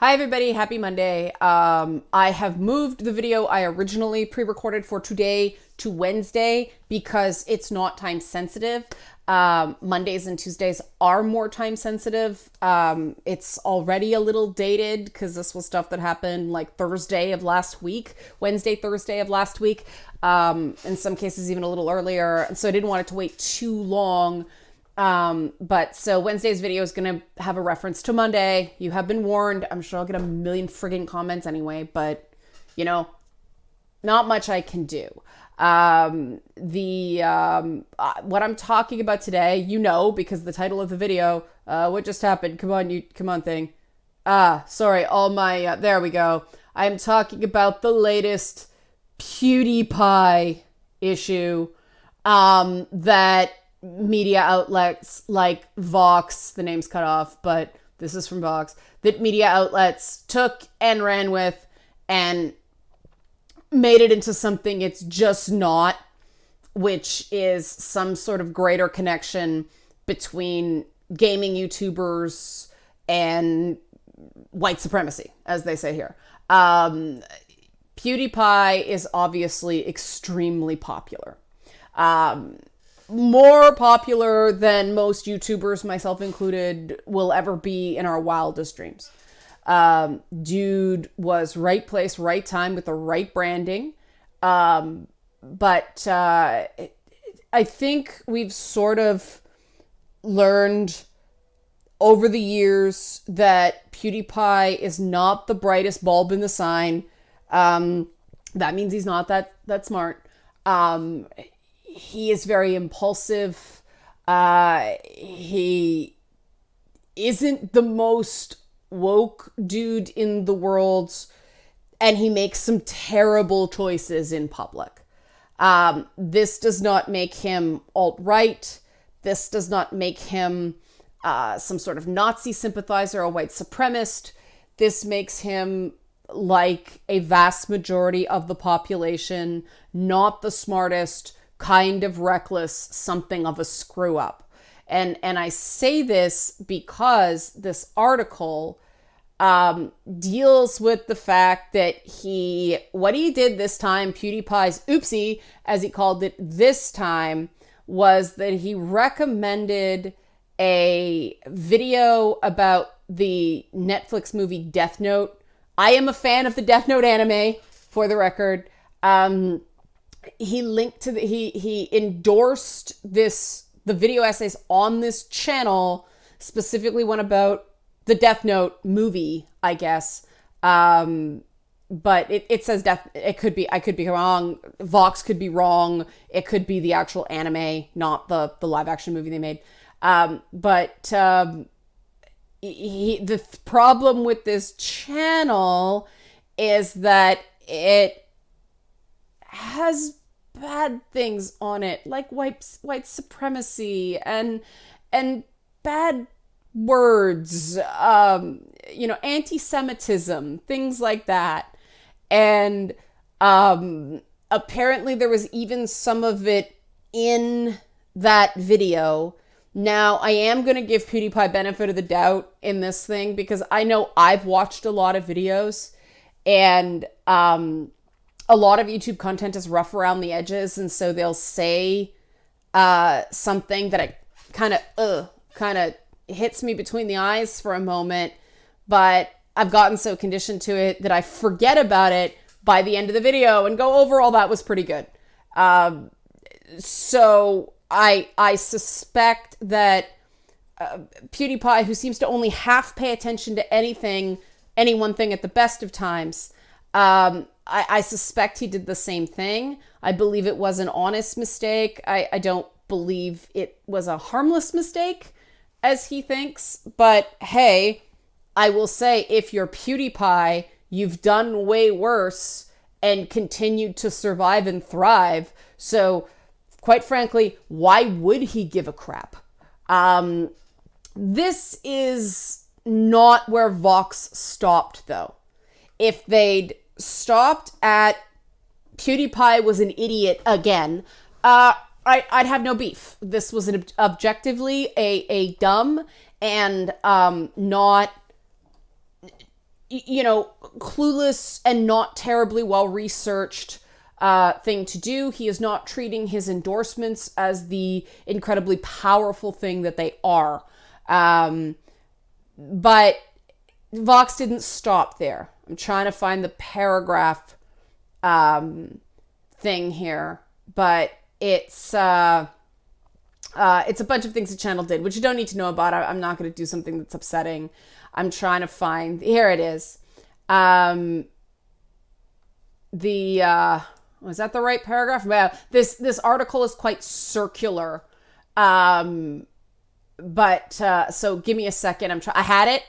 Hi everybody, happy Monday. I have moved the video I originally pre-recorded for today to Wednesday because it's not time sensitive. Mondays and Tuesdays are more time sensitive. It's already a little dated because this was stuff that happened like Thursday of last week, Wednesday, Thursday of last week. In some cases even a little earlier. So I didn't want it to wait too long. But so Wednesday's video is going to have a reference to Monday. You have been warned. I'm sure I'll get a million friggin' comments anyway, but not much I can do. What I'm talking about today, because the title of the video, what just happened? Come on thing. Sorry, there we go. I'm talking about the latest PewDiePie issue, that media outlets like Vox, the name's cut off, but this is from Vox, that media outlets took and ran with and made it into something it's just not, which is some sort of greater connection between gaming YouTubers and white supremacy, as they say here. PewDiePie is obviously extremely popular. More popular than most YouTubers, myself included, will ever be in our wildest dreams. Dude was right place, right time with the right branding. But I think we've sort of learned over the years that PewDiePie is not the brightest bulb in the sign. That means he's not that smart. He is very impulsive. He isn't the most woke dude in the world, and he makes some terrible choices in public. This does not make him alt-right. This does not make him some sort of Nazi sympathizer or white supremacist. This makes him, like a vast majority of the population, not the smartest, kind of reckless, something of a screw up. And I say this because this article deals with the fact that what he did this time, PewDiePie's oopsie, as he called it this time, was that he recommended a video about the Netflix movie Death Note. I am a fan of the Death Note anime, for the record. He linked to he endorsed the video essays on this channel, specifically one about the Death Note movie, I guess. But it says death. I could be wrong. Vox could be wrong. It could be the actual anime, not the live action movie they made. The problem with this channel is that it has bad things on it, like white supremacy and bad words, anti-Semitism, things like that. And apparently there was even some of it in that video. Now, I am going to give PewDiePie benefit of the doubt in this thing because I know I've watched a lot of videos, and a lot of YouTube content is rough around the edges, and so they'll say something that I kind of hits me between the eyes for a moment, but I've gotten so conditioned to it that I forget about it by the end of the video and go, overall, that was pretty good. So I suspect that PewDiePie, who seems to only half pay attention to any one thing at the best of times, I suspect he did the same thing. I believe it was an honest mistake. I don't believe it was a harmless mistake, as he thinks. But hey, I will say, if you're PewDiePie, you've done way worse and continued to survive and thrive. So, quite frankly, why would he give a crap? This is not where Vox stopped, though. If they'd stopped at PewDiePie was an idiot again, I'd have no beef. This was objectively a dumb and not clueless and not terribly well researched thing to do. He is not treating his endorsements as the incredibly powerful thing that they are. But Vox didn't stop there. I'm trying to find the paragraph thing here, but it's a bunch of things the channel did, which you don't need to know about. I'm not going to do something that's upsetting. I'm trying to find, here it is. Was that the right paragraph? Well, this article is quite circular. So give me a second. I had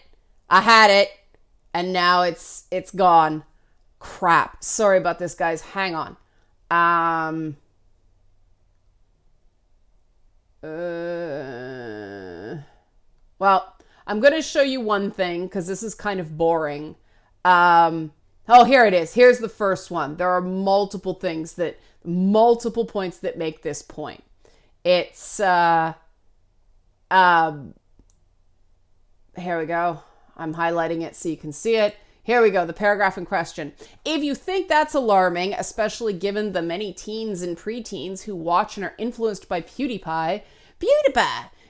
it, and now it's gone. Crap. Sorry about this, guys. Hang on. Well, I'm going to show you one thing because this is kind of boring. Here it is. Here's the first one. There are multiple points that make this point. It's, here we go. I'm highlighting it so you can see it. Here we go, the paragraph in question. If you think that's alarming, especially given the many teens and preteens who watch and are influenced by PewDiePie,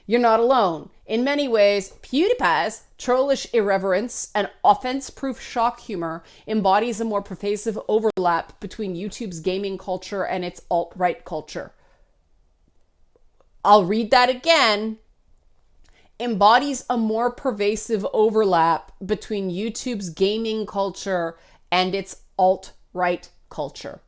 you're not alone. In many ways, PewDiePie's trollish irreverence and offense-proof shock humor embodies a more pervasive overlap between YouTube's gaming culture and its alt-right culture. I'll read that again. Embodies a more pervasive overlap between YouTube's gaming culture and its alt-right culture.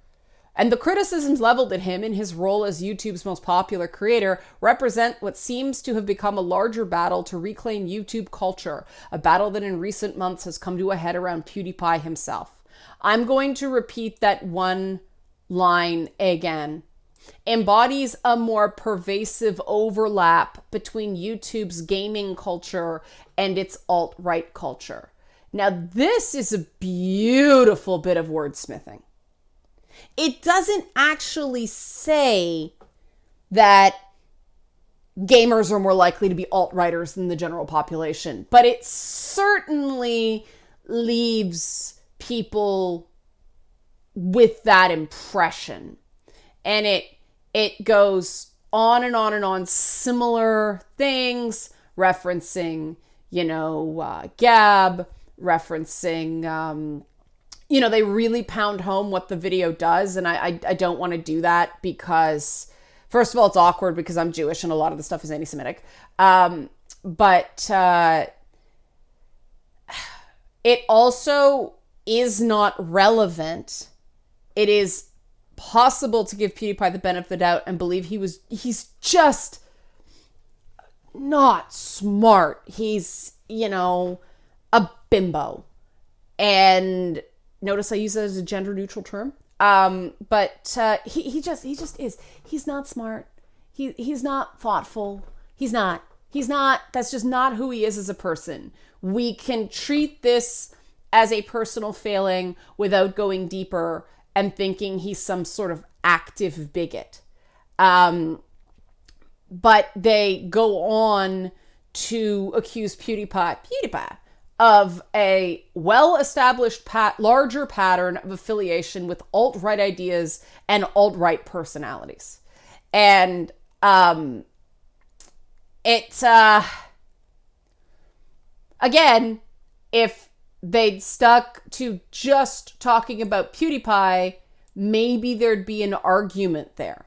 And the criticisms leveled at him in his role as YouTube's most popular creator represent what seems to have become a larger battle to reclaim YouTube culture, a battle that in recent months has come to a head around PewDiePie himself. I'm going to repeat that one line again. Embodies a more pervasive overlap between YouTube's gaming culture and its alt-right culture. Now, this is a beautiful bit of wordsmithing. It doesn't actually say that gamers are more likely to be alt-righters than the general population, but it certainly leaves people with that impression. And it goes on and on and on, similar things, referencing, Gab, referencing, they really pound home what the video does. And I don't want to do that because, first of all, it's awkward because I'm Jewish and a lot of the stuff is anti-Semitic. But it also is not relevant. It is possible to give PewDiePie the benefit of the doubt and believe he's just not smart. He's, a bimbo. And notice I use that as a gender neutral term. But he just is. He's not smart. He's not thoughtful. He's not, that's just not who he is as a person. We can treat this as a personal failing without going deeper and thinking he's some sort of active bigot. But they go on to accuse PewDiePie of a well-established larger pattern of affiliation with alt-right ideas and alt-right personalities. And again, if they'd stuck to just talking about PewDiePie, maybe there'd be an argument there.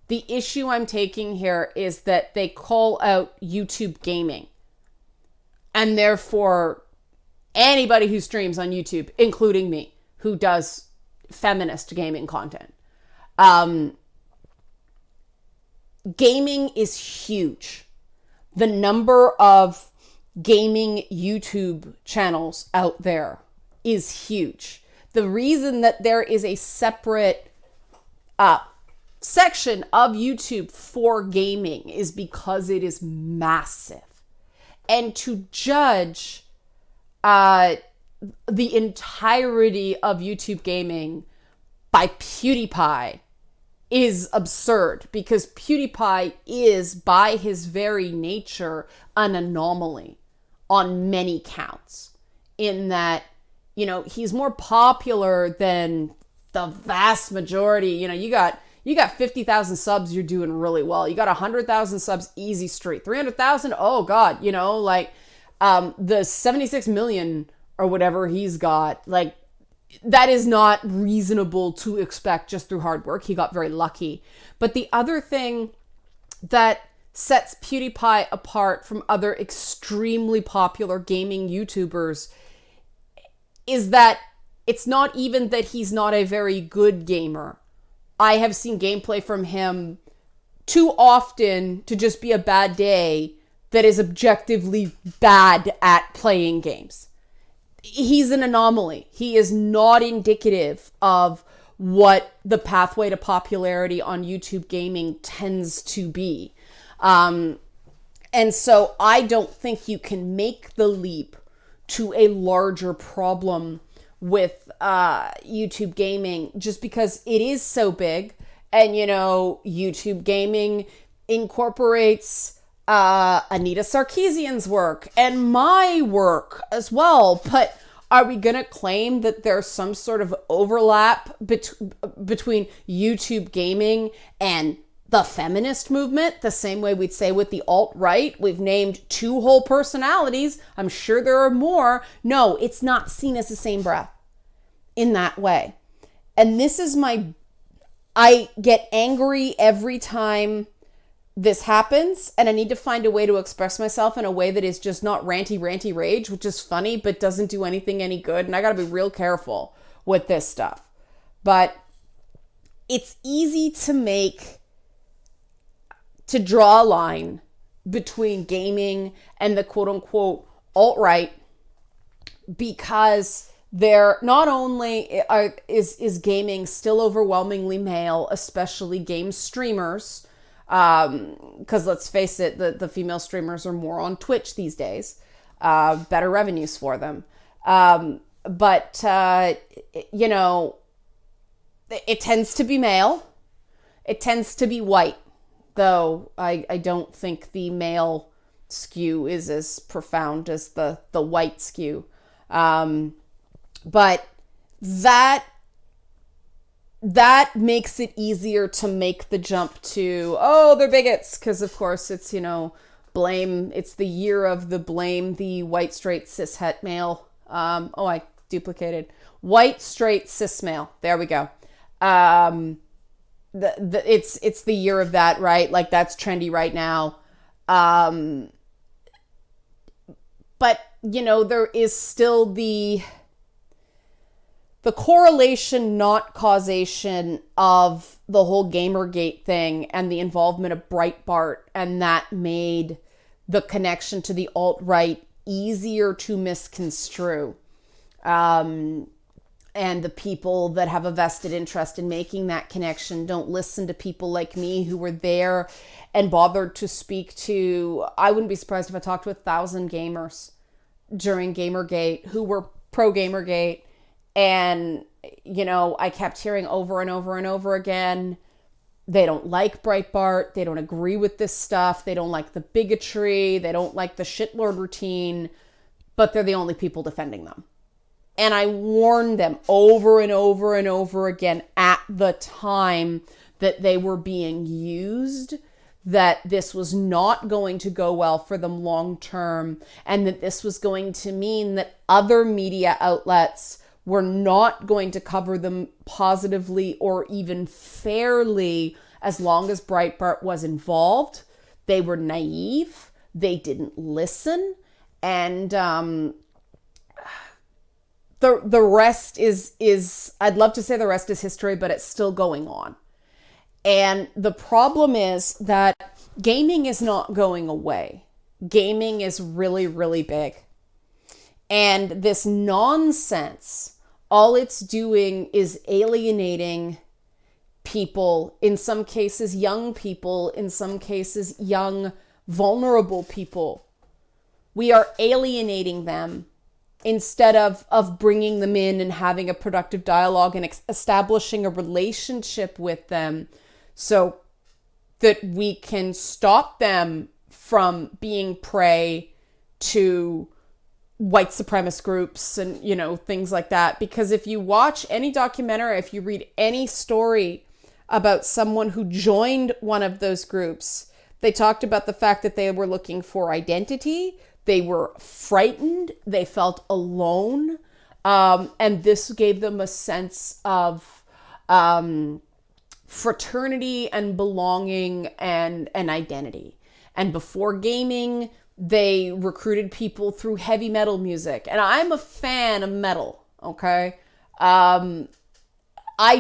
The issue I'm taking here is that they call out YouTube gaming. And therefore, anybody who streams on YouTube, including me, who does feminist gaming content. Gaming is huge. The number of gaming YouTube channels out there is huge. The reason that there is a separate section of YouTube for gaming is because it is massive. And to judge the entirety of YouTube gaming by PewDiePie is absurd, because PewDiePie is, by his very nature, an anomaly on many counts, in that he's more popular than the vast majority. You got 50,000 subs, you're doing really well. You got 100,000 subs, easy street. 300,000, oh God, the 76 million or whatever he's got, like, that is not reasonable to expect just through hard work. He got very lucky. But the other thing that sets PewDiePie apart from other extremely popular gaming YouTubers is that it's not even that he's not a very good gamer. I have seen gameplay from him too often to just be a bad day that is objectively bad at playing games. He's an anomaly. He is not indicative of what the pathway to popularity on YouTube gaming tends to be. And so I don't think you can make the leap to a larger problem with YouTube gaming just because it is so big. And, YouTube gaming incorporates Anita Sarkeesian's work and my work as well. But are we going to claim that there's some sort of overlap between YouTube gaming and the feminist movement, the same way we'd say with the alt-right? We've named 2 whole personalities. I'm sure there are more. No, it's not seen as the same breath in that way. And this is I get angry every time this happens, and I need to find a way to express myself in a way that is just not ranty rage, which is funny, but doesn't do anything any good. And I got to be real careful with this stuff. But it's easy to draw a line between gaming and the quote unquote alt-right, because there not only is gaming still overwhelmingly male, especially game streamers, because let's face it, the female streamers are more on Twitch these days, better revenues for them. But it tends to be male. It tends to be white, though I don't think the male skew is as profound as the white skew. But that makes it easier to make the jump to, oh, they're bigots, because of course it's, it's the year of the blame the white, straight, cishet male. I duplicated. White, straight, cis male. There we go. It's the year of that, right? Like, that's trendy right now. But, there is still the correlation, not causation, of the whole Gamergate thing and the involvement of Breitbart, and that made the connection to the alt-right easier to misconstrue. And the people that have a vested interest in making that connection don't listen to people like me who were there and bothered to speak to, I wouldn't be surprised if I talked to 1,000 gamers during Gamergate who were pro-Gamergate. And, I kept hearing over and over and over again, they don't like Breitbart. They don't agree with this stuff. They don't like the bigotry. They don't like the shitlord routine, but they're the only people defending them. And I warned them over and over and over again at the time that they were being used, that this was not going to go well for them long term, and that this was going to mean that other media outlets were not going to cover them positively or even fairly as long as Breitbart was involved. They were naive. They didn't listen. And the rest is I'd love to say the rest is history, but it's still going on. And the problem is that gaming is not going away. Gaming is really, really big. And this nonsense, all it's doing is alienating people, in some cases young people, in some cases young, vulnerable people. We are alienating them instead of bringing them in and having a productive dialogue and establishing a relationship with them so that we can stop them from being prey to white supremacist groups and, you know, things like that. Because if you watch any documentary, if you read any story about someone who joined one of those groups, they talked about the fact that they were looking for identity. They were frightened. They felt alone. And this gave them a sense of fraternity and belonging and an identity. And before gaming, they recruited people through heavy metal music. And I'm a fan of metal, okay? I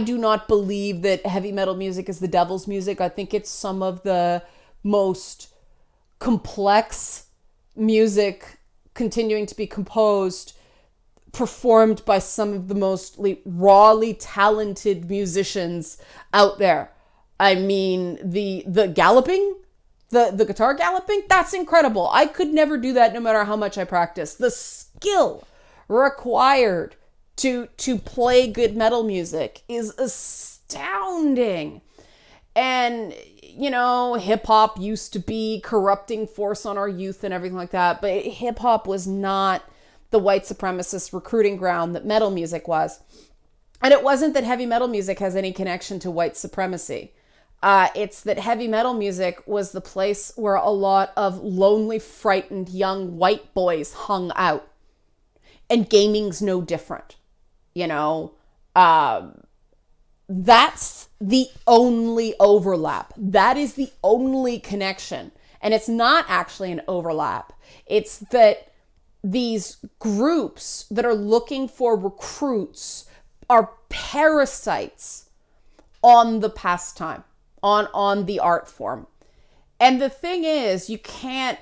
do not believe that heavy metal music is the devil's music. I think it's some of the most complex music continuing to be composed, performed by some of the most rawly talented musicians out there. I mean, the galloping, the guitar galloping, that's incredible. I could never do that no matter how much I practice. The skill required to play good metal music is astounding. And, you know, hip hop used to be corrupting force on our youth and everything like that, but hip hop was not the white supremacist recruiting ground that metal music was. And it wasn't that heavy metal music has any connection to white supremacy. It's that heavy metal music was the place where a lot of lonely, frightened young white boys hung out. And gaming's no different. You know, that's the only overlap. That is the only connection. And it's not actually an overlap. It's that these groups that are looking for recruits are parasites on the pastime, on the art form. And the thing is, you can't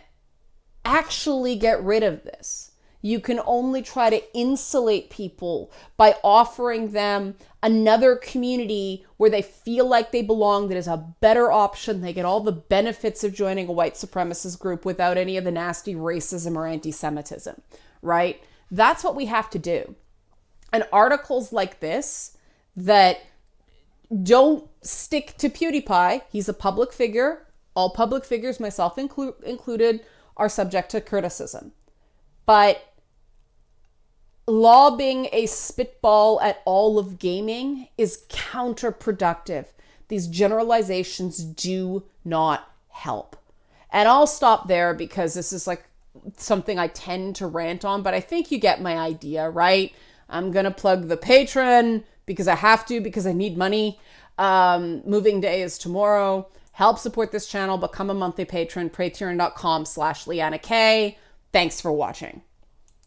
actually get rid of this. You can only try to insulate people by offering them another community where they feel like they belong, that is a better option. They get all the benefits of joining a white supremacist group without any of the nasty racism or anti-Semitism, right? That's what we have to do. And articles like this that don't stick to PewDiePie, he's a public figure. All public figures, myself included, are subject to criticism. But lobbing a spitball at all of gaming is counterproductive. These generalizations do not help. And I'll stop there because this is like something I tend to rant on, but I think you get my idea, right? I'm going to plug the Patreon because I have to, because I need money. Moving day is tomorrow. Help support this channel. Become a monthly patron. Patreon.com/Leanna K. Thanks for watching.